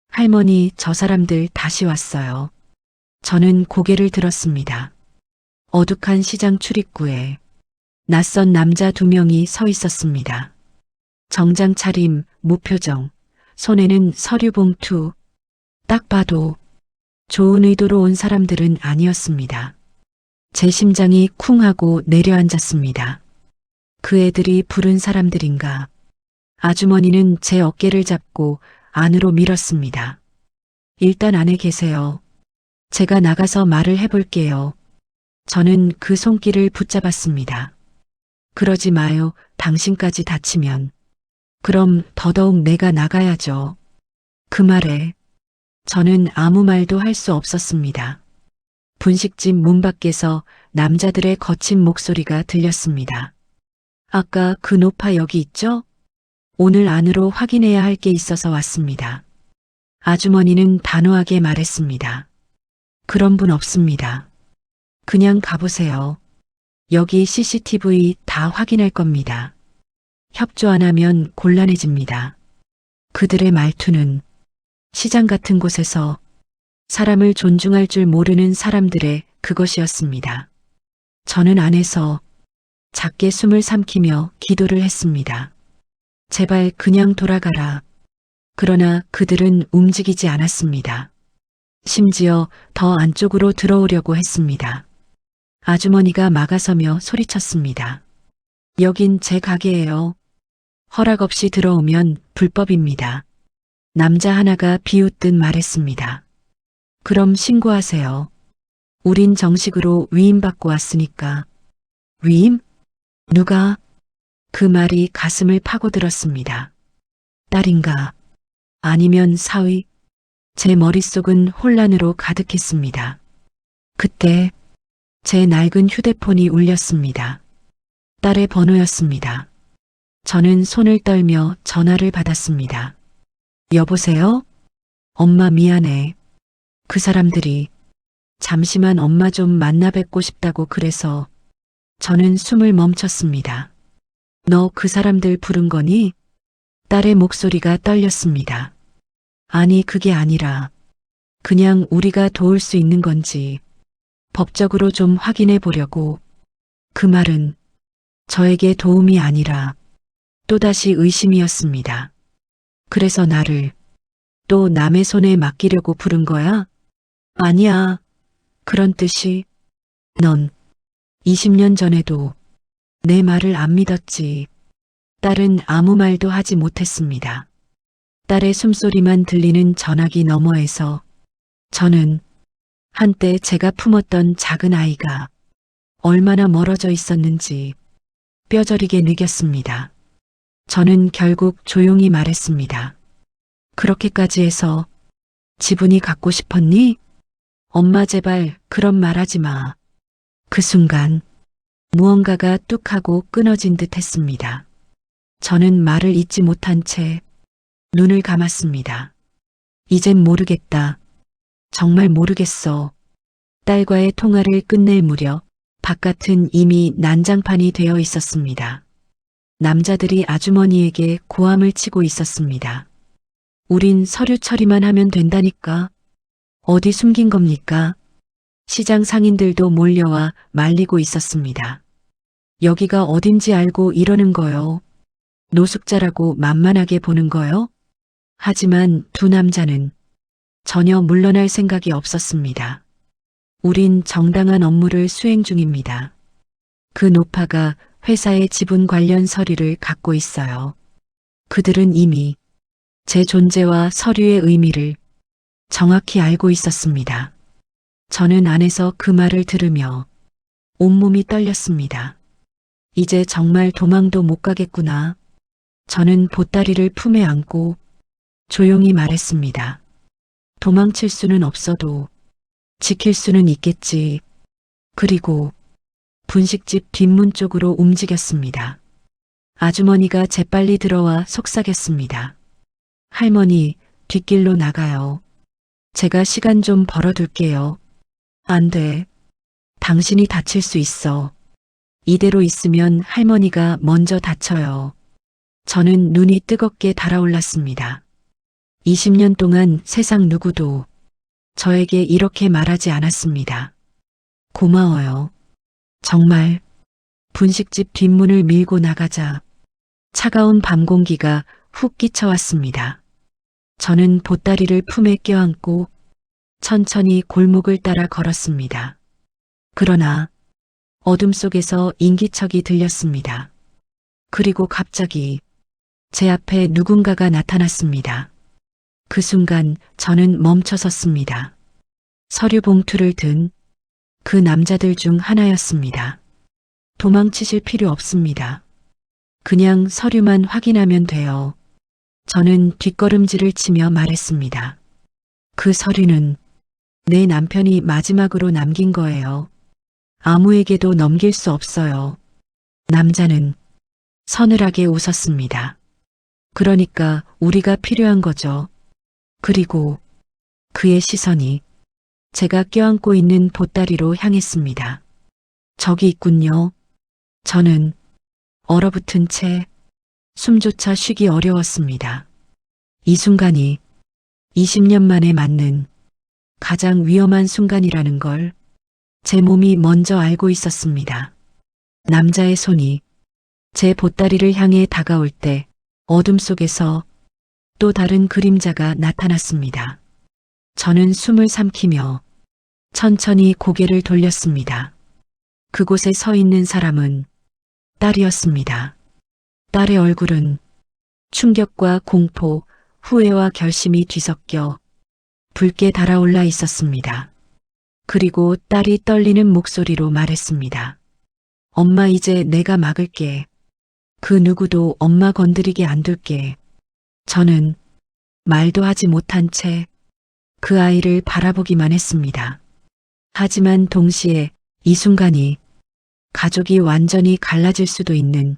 S1: 할머니, 저 사람들 다시 왔어요. 저는 고개를 들었습니다. 어둑한 시장 출입구에 낯선 남자 2명이 서 있었습니다. 정장 차림, 무표정, 손에는 서류 봉투. 딱 봐도 좋은 의도로 온 사람들은 아니었습니다. 제 심장이 쿵 하고 내려앉았습니다. 그 애들이 부른 사람들인가. 아주머니는 제 어깨를 잡고 안으로 밀었습니다. 일단 안에 계세요. 제가 나가서 말을 해볼게요. 저는 그 손길을 붙잡았습니다. 그러지 마요. 당신까지 다치면. 그럼 더더욱 내가 나가야죠. 그 말에 저는 아무 말도 할 수 없었습니다. 분식집 문 밖에서 남자들의 거친 목소리가 들렸습니다. 아까 그 노파 여기 있죠? 오늘 안으로 확인해야 할 게 있어서 왔습니다. 아주머니는 단호하게 말했습니다. 그런 분 없습니다. 그냥 가보세요. 여기 CCTV 다 확인할 겁니다. 협조 안 하면 곤란해집니다. 그들의 말투는 시장 같은 곳에서 사람을 존중할 줄 모르는 사람들의 그것이었습니다. 저는 안에서 작게 숨을 삼키며 기도를 했습니다. 제발 그냥 돌아가라. 그러나 그들은 움직이지 않았습니다. 심지어 더 안쪽으로 들어오려고 했습니다. 아주머니가 막아서며 소리쳤습니다. 여긴 제 가게예요. 허락 없이 들어오면 불법입니다. 남자 하나가 비웃듯 말했습니다. 그럼 신고하세요. 우린 정식으로 위임받고 왔으니까. 위임? 누가? 그 말이 가슴을 파고들었습니다. 딸인가? 아니면 사위? 제 머릿속은 혼란으로 가득했습니다. 그때 제 낡은 휴대폰이 울렸습니다. 딸의 번호였습니다. 저는 손을 떨며 전화를 받았습니다. 여보세요? 엄마 미안해. 그 사람들이 잠시만 엄마 좀 만나 뵙고 싶다고 그래서. 저는 숨을 멈췄습니다. 너 그 사람들 부른 거니? 딸의 목소리가 떨렸습니다. 아니 그게 아니라 그냥 우리가 도울 수 있는 건지 법적으로 좀 확인해 보려고. 그 말은 저에게 도움이 아니라 또다시 의심이었습니다. 그래서 나를 또 남의 손에 맡기려고 부른 거야? 아니야. 그런 뜻이. 넌 20년 전에도 내 말을 안 믿었지. 딸은 아무 말도 하지 못했습니다. 딸의 숨소리만 들리는 전화기 너머에서 저는 한때 제가 품었던 작은 아이가 얼마나 멀어져 있었는지 뼈저리게 느꼈습니다. 저는 결국 조용히 말했습니다. 그렇게까지 해서 지분이 갖고 싶었니? 엄마 제발 그런 말 하지 마. 그 순간 무언가가 뚝 하고 끊어진 듯 했습니다. 저는 말을 잇지 못한 채 눈을 감았습니다. 이젠 모르겠다. 정말 모르겠어. 딸과의 통화를 끝낼 무렵 바깥은 이미 난장판이 되어 있었습니다. 남자들이 아주머니에게 고함을 치고 있었습니다. 우린 서류 처리만 하면 된다니까. 어디 숨긴 겁니까? 시장 상인들도 몰려와 말리고 있었습니다. 여기가 어딘지 알고 이러는 거요. 노숙자라고 만만하게 보는 거요? 하지만 두 남자는 전혀 물러날 생각이 없었습니다. 우린 정당한 업무를 수행 중입니다. 그 노파가 회사의 지분 관련 서류를 갖고 있어요. 그들은 이미 제 존재와 서류의 의미를 정확히 알고 있었습니다. 저는 안에서 그 말을 들으며 온몸이 떨렸습니다. 이제 정말 도망도 못 가겠구나. 저는 보따리를 품에 안고 조용히 말했습니다. 도망칠 수는 없어도 지킬 수는 있겠지. 그리고 분식집 뒷문 쪽으로 움직였습니다. 아주머니가 재빨리 들어와 속삭였습니다. 할머니, 뒷길로 나가요. 제가 시간 좀 벌어둘게요. 안 돼. 당신이 다칠 수 있어. 이대로 있으면 할머니가 먼저 다쳐요. 저는 눈이 뜨겁게 달아올랐습니다. 20년 동안 세상 누구도 저에게 이렇게 말하지 않았습니다. 고마워요. 정말. 분식집 뒷문을 밀고 나가자 차가운 밤 공기가 훅 끼쳐왔습니다. 저는 보따리를 품에 껴안고 천천히 골목을 따라 걸었습니다. 그러나 어둠 속에서 인기척이 들렸습니다. 그리고 갑자기 제 앞에 누군가가 나타났습니다. 그 순간 저는 멈춰섰습니다. 서류 봉투를 든 그 남자들 중 하나였습니다. 도망치실 필요 없습니다. 그냥 서류만 확인하면 돼요. 저는 뒷걸음질을 치며 말했습니다. 그 서류는 내 남편이 마지막으로 남긴 거예요. 아무에게도 넘길 수 없어요. 남자는 서늘하게 웃었습니다. 그러니까 우리가 필요한 거죠. 그리고 그의 시선이 제가 껴안고 있는 보따리로 향했습니다. 저기 있군요. 저는 얼어붙은 채 숨조차 쉬기 어려웠습니다. 이 순간이 20년 만에 맞는 가장 위험한 순간이라는 걸 제 몸이 먼저 알고 있었습니다. 남자의 손이 제 보따리를 향해 다가올 때 어둠 속에서 또 다른 그림자가 나타났습니다. 저는 숨을 삼키며 천천히 고개를 돌렸습니다. 그곳에 서 있는 사람은 딸이었습니다. 딸의 얼굴은 충격과 공포, 후회와 결심이 뒤섞여 붉게 달아올라 있었습니다. 그리고 딸이 떨리는 목소리로 말했습니다. 엄마, 이제 내가 막을게. 그 누구도 엄마 건드리게 안 둘게. 저는 말도 하지 못한 채 그 아이를 바라보기만 했습니다. 하지만 동시에 이 순간이 가족이 완전히 갈라질 수도 있는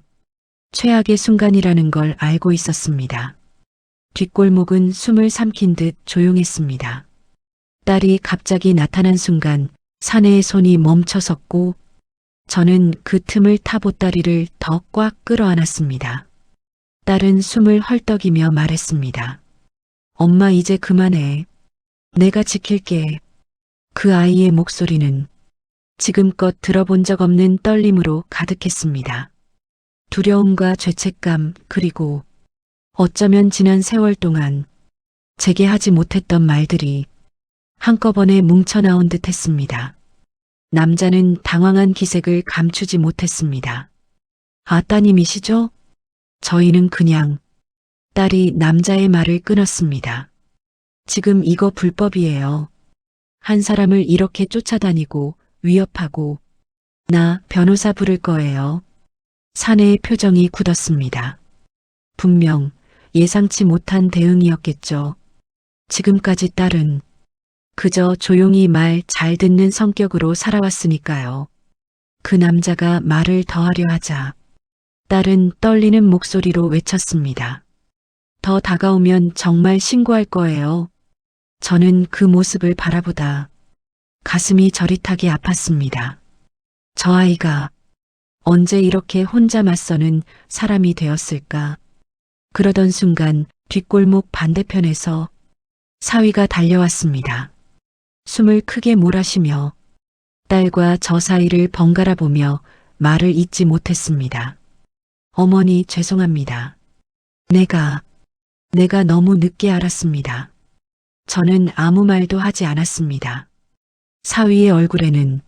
S1: 최악의 순간이라는 걸 알고 있었습니다. 뒷골목은 숨을 삼킨 듯 조용했습니다. 딸이 갑자기 나타난 순간 사내의 손이 멈춰섰고 저는 그 틈을 타 보따리를 더 꽉 끌어안았습니다. 딸은 숨을 헐떡이며 말했습니다. 엄마, 이제 그만해. 내가 지킬게. 그 아이의 목소리는 지금껏 들어본 적 없는 떨림으로 가득했습니다. 두려움과 죄책감, 그리고 어쩌면 지난 세월 동안 제게 하지 못했던 말들이 한꺼번에 뭉쳐나온 듯 했습니다. 남자는 당황한 기색을 감추지 못했습니다. 아, 따님이시죠? 저희는 그냥. 딸이 남자의 말을 끊었습니다. 지금 이거 불법이에요. 한 사람을 이렇게 쫓아다니고 위협하고. 나 변호사 부를 거예요. 사내의 표정이 굳었습니다. 분명 예상치 못한 대응이었겠죠. 지금까지 딸은 그저 조용히 말 잘 듣는 성격으로 살아왔으니까요. 그 남자가 말을 더하려 하자 딸은 떨리는 목소리로 외쳤습니다. 더 다가오면 정말 신고할 거예요. 저는 그 모습을 바라보다 가슴이 저릿하게 아팠습니다. 저 아이가 언제 이렇게 혼자 맞서는 사람이 되었을까? 그러던 순간 뒷골목 반대편에서 사위가 달려왔습니다. 숨을 크게 몰아쉬며 딸과 저 사이를 번갈아 보며 말을 잇지 못했습니다. 어머니, 죄송합니다. 내가 너무 늦게 알았습니다. 저는 아무 말도 하지 않았습니다. 사위의 얼굴에는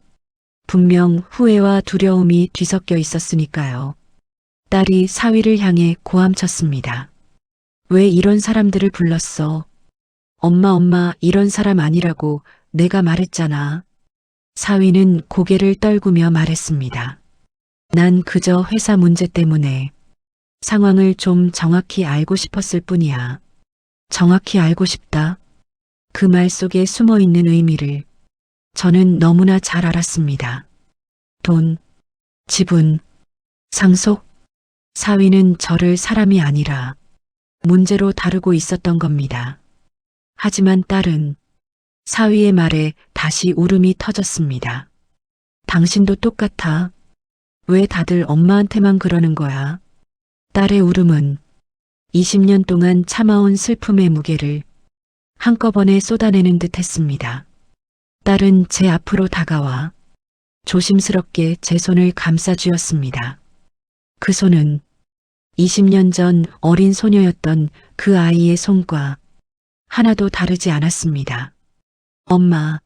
S1: 분명 후회와 두려움이 뒤섞여 있었으니까요. 딸이 사위를 향해 고함쳤습니다. 왜 이런 사람들을 불렀어? 엄마, 이런 사람 아니라고 내가 말했잖아. 사위는 고개를 떨구며 말했습니다. 난 그저 회사 문제 때문에 상황을 좀 정확히 알고 싶었을 뿐이야. 정확히 알고 싶다. 그 말 속에 숨어 있는 의미를 저는 너무나 잘 알았습니다. 돈, 지분, 상속. 사위는 저를 사람이 아니라 문제로 다루고 있었던 겁니다. 하지만 딸은 사위의 말에 다시 울음이 터졌습니다. 당신도 똑같아. 왜 다들 엄마한테만 그러는 거야? 딸의 울음은 20년 동안 참아온 슬픔의 무게를 한꺼번에 쏟아내는 듯 했습니다. 딸은 제 앞으로 다가와 조심스럽게 제 손을 감싸쥐었습니다. 그 손은 20년 전 어린 소녀였던 그 아이의 손과 하나도 다르지 않았습니다. 엄마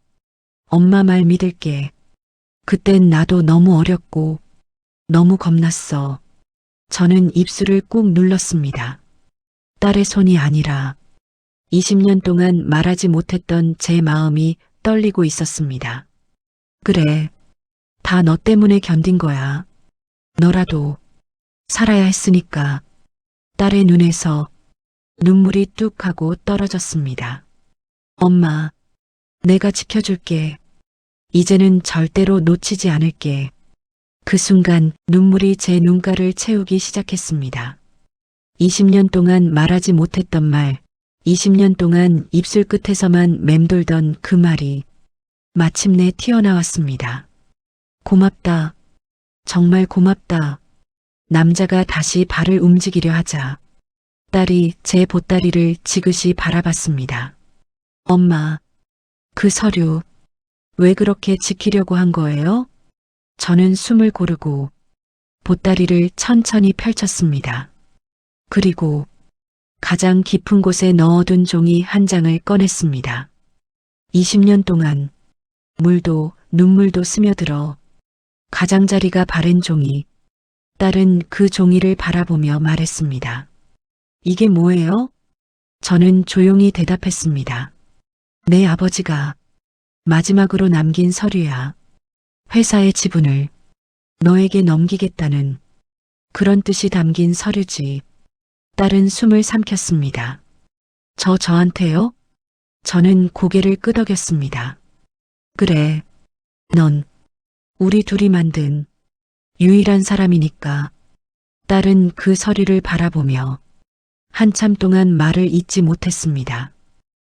S1: 말 믿을게. 그땐 나도 너무 어렸고 너무 겁났어. 저는 입술을 꾹 눌렀습니다. 딸의 손이 아니라 20년 동안 말하지 못했던 제 마음이 떨리고 있었습니다. 그래, 다 너 때문에 견딘 거야. 너라도 살아야 했으니까. 딸의 눈에서 눈물이 뚝 하고 떨어졌습니다. 엄마, 내가 지켜줄게. 이제는 절대로 놓치지 않을게. 그 순간 눈물이 제 눈가를 채우기 시작했습니다. 20년 동안 말하지 못했던 말, 20년 동안 입술 끝에서만 맴돌던 그 말이 마침내 튀어나왔습니다. 고맙다. 정말 고맙다. 남자가 다시 발을 움직이려 하자 딸이 제 보따리를 지그시 바라봤습니다. 엄마, 그 서류 왜 그렇게 지키려고 한 거예요? 저는 숨을 고르고 보따리를 천천히 펼쳤습니다. 그리고 가장 깊은 곳에 넣어둔 종이 한 장을 꺼냈습니다. 20년 동안 물도 눈물도 스며들어 가장자리가 바랜 종이 딸은 그 종이를 바라보며 말했습니다. 이게 뭐예요? 저는 조용히 대답했습니다. 내 아버지가 마지막으로 남긴 서류야. 회사의 지분을 너에게 넘기겠다는 그런 뜻이 담긴 서류지. 딸은 숨을 삼켰습니다. 저한테요? 저는 고개를 끄덕였습니다. 그래, 넌 우리 둘이 만든 유일한 사람이니까. 딸은 그 서류를 바라보며 한참 동안 말을 잇지 못했습니다.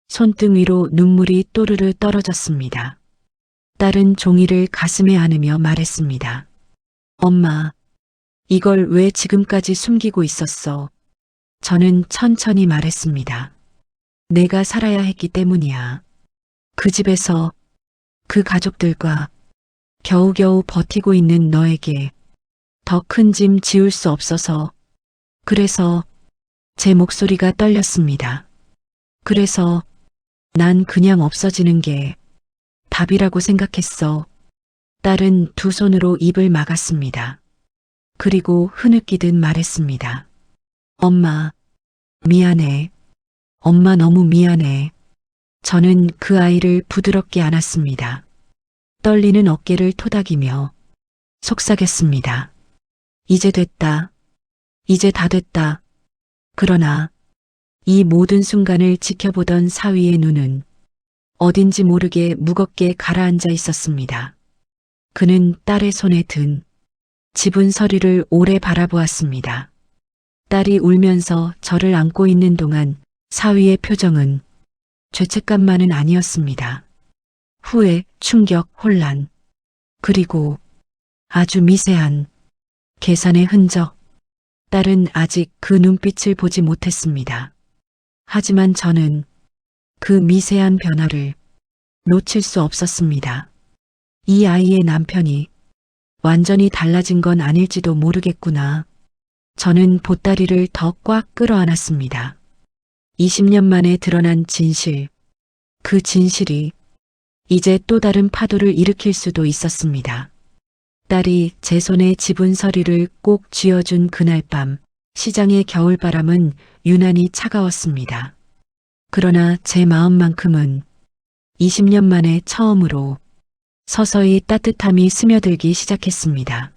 S1: 손등 위로 눈물이 또르르 떨어졌습니다. 딸은 종이를 가슴에 안으며 말했습니다. 엄마, 이걸 왜 지금까지 숨기고 있었어? 저는 천천히 말했습니다. 내가 살아야 했기 때문이야. 그 집에서 그 가족들과 겨우겨우 버티고 있는 너에게 더 큰 짐 지울 수 없어서. 그래서 제 목소리가 떨렸습니다. 그래서 난 그냥 없어지는 게 답이라고 생각했어. 딸은 두 손으로 입을 막았습니다. 그리고 흐느끼듯 말했습니다. 엄마, 미안해. 엄마 너무 미안해. 저는 그 아이를 부드럽게 안았습니다. 떨리는 어깨를 토닥이며 속삭였습니다. 이제 됐다. 이제 다 됐다. 그러나 이 모든 순간을 지켜보던 사위의 눈은 어딘지 모르게 무겁게 가라앉아 있었습니다. 그는 딸의 손에 든 지분 서류를 오래 바라보았습니다. 딸이 울면서 저를 안고 있는 동안 사위의 표정은 죄책감만은 아니었습니다. 후회, 충격, 혼란, 그리고 아주 미세한 계산의 흔적. 딸은 아직 그 눈빛을 보지 못했습니다. 하지만 저는 그 미세한 변화를 놓칠 수 없었습니다. 이 아이의 남편이 완전히 달라진 건 아닐지도 모르겠구나. 저는 보따리를 더 꽉 끌어안았습니다. 20년 만에 드러난 진실, 그 진실이 이제 또 다른 파도를 일으킬 수도 있었습니다. 딸이 제 손에 지분 서류를 꼭 쥐어준 그날 밤, 시장의 겨울바람은 유난히 차가웠습니다. 그러나 제 마음만큼은 20년 만에 처음으로 서서히 따뜻함이 스며들기 시작했습니다.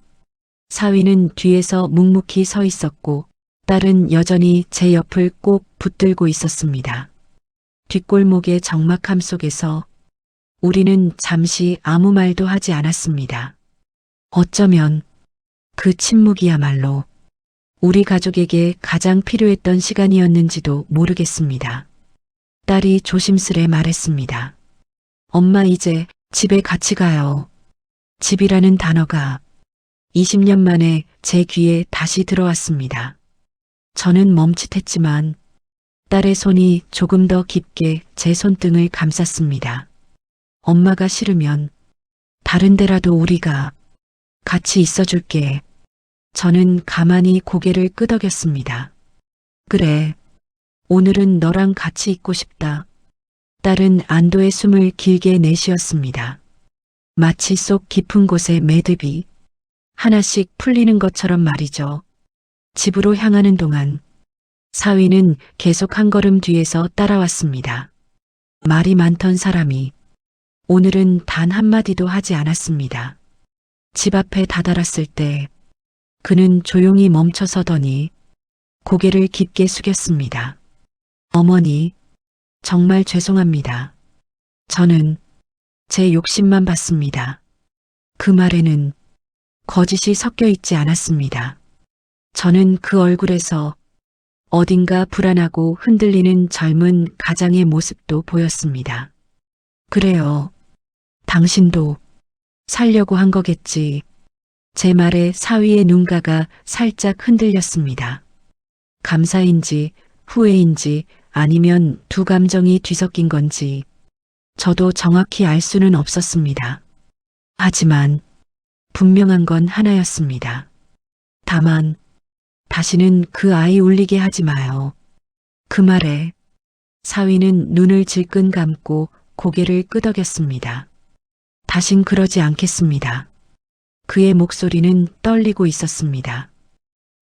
S1: 사위는 뒤에서 묵묵히 서 있었고 딸은 여전히 제 옆을 꼭 붙들고 있었습니다. 뒷골목의 적막함 속에서 우리는 잠시 아무 말도 하지 않았습니다. 어쩌면 그 침묵이야말로 우리 가족에게 가장 필요했던 시간이었는지도 모르겠습니다. 딸이 조심스레 말했습니다. 엄마 이제 집에 같이 가요. 집이라는 단어가 20년 만에 제 귀에 다시 들어왔습니다. 저는 멈칫했지만 딸의 손이 조금 더 깊게 제 손등을 감쌌습니다. 엄마가 싫으면 다른 데라도 우리가 같이 있어줄게. 저는 가만히 고개를 끄덕였습니다. 그래, 오늘은 너랑 같이 있고 싶다. 딸은 안도의 숨을 길게 내쉬었습니다. 마치 속 깊은 곳의 매듭이 하나씩 풀리는 것처럼 말이죠. 집으로 향하는 동안 사위는 계속 한 걸음 뒤에서 따라왔습니다. 말이 많던 사람이 오늘은 단 한마디도 하지 않았습니다. 집 앞에 다다랐을 때 그는 조용히 멈춰서더니 고개를 깊게 숙였습니다. 어머니, 정말 죄송합니다. 저는 제 욕심만 봤습니다. 그 말에는 거짓이 섞여 있지 않았습니다. 저는 그 얼굴에서 어딘가 불안하고 흔들리는 젊은 가장의 모습도 보였습니다. 그래요. 당신도 살려고 한 거겠지. 제 말에 사위의 눈가가 살짝 흔들렸습니다. 감사인지 후회인지 아니면 두 감정이 뒤섞인 건지 저도 정확히 알 수는 없었습니다. 하지만 분명한 건 하나였습니다. 다만 다시는 그 아이 울리게 하지 마요. 그 말에 사위는 눈을 질끈 감고 고개를 끄덕였습니다. 다신 그러지 않겠습니다. 그의 목소리는 떨리고 있었습니다.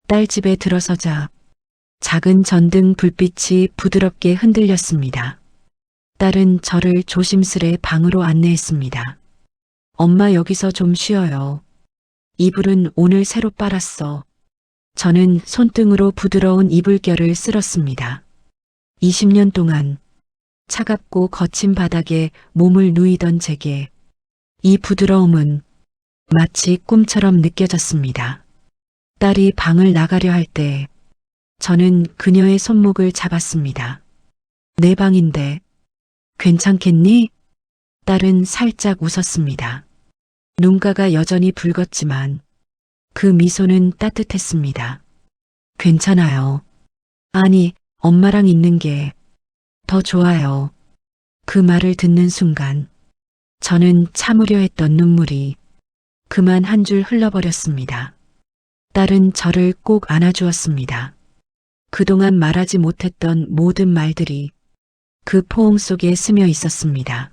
S1: 딸 집에 들어서자 작은 전등 불빛이 부드럽게 흔들렸습니다. 딸은 저를 조심스레 방으로 안내했습니다. 엄마 여기서 좀 쉬어요. 이불은 오늘 새로 빨았어. 저는 손등으로 부드러운 이불결을 쓸었습니다. 20년 동안 차갑고 거친 바닥에 몸을 누이던 제게 이 부드러움은 마치 꿈처럼 느껴졌습니다. 딸이 방을 나가려 할 때 저는 그녀의 손목을 잡았습니다. 내 방인데 괜찮겠니? 딸은 살짝 웃었습니다. 눈가가 여전히 붉었지만 그 미소는 따뜻했습니다. 괜찮아요. 아니, 엄마랑 있는 게 더 좋아요. 그 말을 듣는 순간 저는 참으려 했던 눈물이 그만 한 줄 흘러버렸습니다. 딸은 저를 꼭 안아주었습니다. 그동안 말하지 못했던 모든 말들이 그 포옹 속에 스며 있었습니다.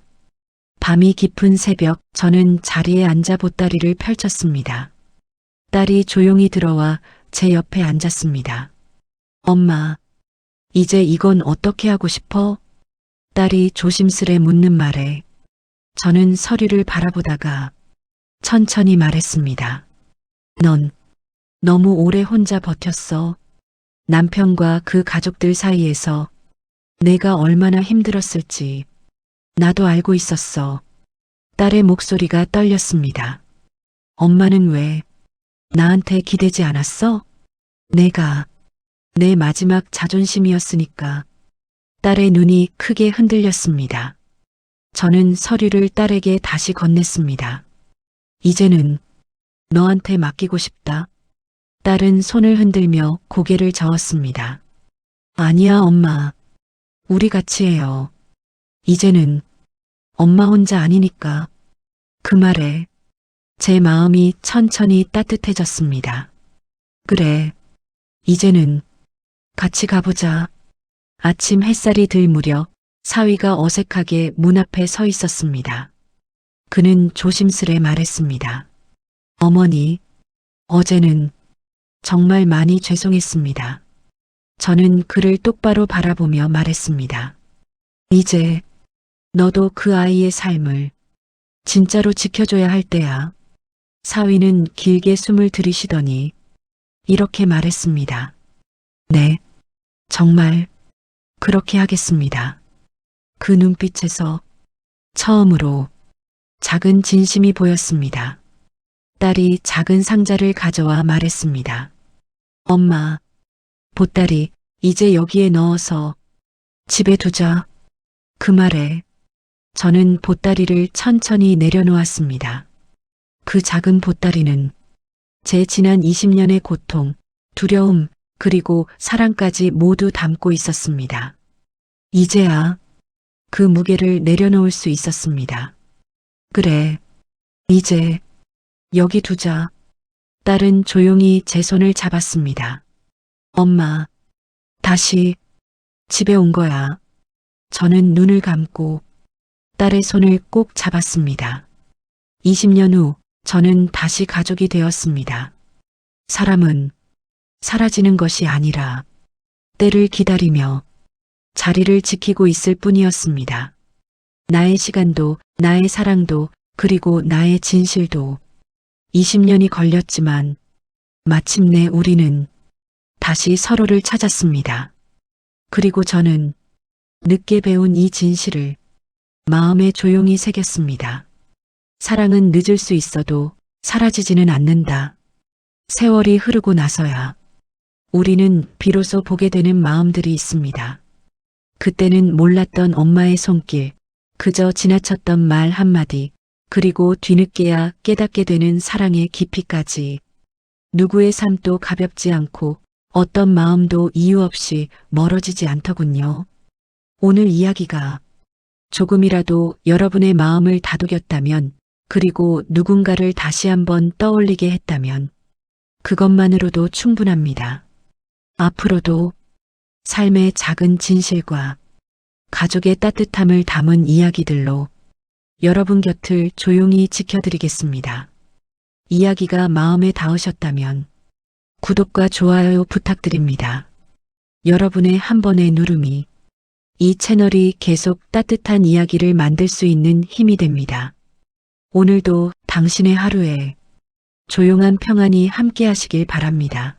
S1: 밤이 깊은 새벽, 저는 자리에 앉아 보따리를 펼쳤습니다. 딸이 조용히 들어와 제 옆에 앉았습니다. 엄마, 이제 이건 어떻게 하고 싶어? 딸이 조심스레 묻는 말에 저는 서류를 바라보다가 천천히 말했습니다. 넌 너무 오래 혼자 버텼어. 남편과 그 가족들 사이에서 내가 얼마나 힘들었을지 나도 알고 있었어. 딸의 목소리가 떨렸습니다. 엄마는 왜 나한테 기대지 않았어? 내가 내 마지막 자존심이었으니까. 딸의 눈이 크게 흔들렸습니다. 저는 서류를 딸에게 다시 건넸습니다. 이제는 너한테 맡기고 싶다. 딸은 손을 흔들며 고개를 저었습니다. 아니야, 엄마. 우리 같이 해요. 이제는 엄마 혼자 아니니까. 그 말에 제 마음이 천천히 따뜻해졌습니다. 그래, 이제는 같이 가보자. 아침 햇살이 들 무렵 사위가 어색하게 문 앞에 서 있었습니다. 그는 조심스레 말했습니다. 어머니, 어제는 정말 많이 죄송했습니다. 저는 그를 똑바로 바라보며 말했습니다. 이제 너도 그 아이의 삶을 진짜로 지켜줘야 할 때야. 사위는 길게 숨을 들이쉬더니 이렇게 말했습니다. 네, 정말 그렇게 하겠습니다. 그 눈빛에서 처음으로 작은 진심이 보였습니다. 딸이 작은 상자를 가져와 말했습니다. 엄마, 보따리 이제 여기에 넣어서 집에 두자. 그 말에 저는 보따리를 천천히 내려놓았습니다. 그 작은 보따리는 제 지난 20년의 고통, 두려움, 그리고 사랑까지 모두 담고 있었습니다. 이제야 그 무게를 내려놓을 수 있었습니다. 그래, 이제 여기 두자. 딸은 조용히 제 손을 잡았습니다. 엄마, 다시 집에 온 거야. 저는 눈을 감고 딸의 손을 꼭 잡았습니다. 20년 후 저는 다시 가족이 되었습니다. 사람은 사라지는 것이 아니라 때를 기다리며 자리를 지키고 있을 뿐이었습니다. 나의 시간도, 나의 사랑도, 그리고 나의 진실도 20년이 걸렸지만 마침내 우리는 다시 서로를 찾았습니다. 그리고 저는 늦게 배운 이 진실을 마음에 조용히 새겼습니다. 사랑은 늦을 수 있어도 사라지지는 않는다. 세월이 흐르고 나서야 우리는 비로소 보게 되는 마음들이 있습니다. 그때는 몰랐던 엄마의 손길, 그저 지나쳤던 말 한마디, 그리고 뒤늦게야 깨닫게 되는 사랑의 깊이까지. 누구의 삶도 가볍지 않고 어떤 마음도 이유 없이 멀어지지 않더군요. 오늘 이야기가 조금이라도 여러분의 마음을 다독였다면, 그리고 누군가를 다시 한번 떠올리게 했다면 그것만으로도 충분합니다. 앞으로도 삶의 작은 진실과 가족의 따뜻함을 담은 이야기들로 여러분 곁을 조용히 지켜드리겠습니다. 이야기가 마음에 닿으셨다면 구독과 좋아요 부탁드립니다. 여러분의 한 번의 누름이 이 채널이 계속 따뜻한 이야기를 만들 수 있는 힘이 됩니다. 오늘도 당신의 하루에 조용한 평안이 함께 하시길 바랍니다.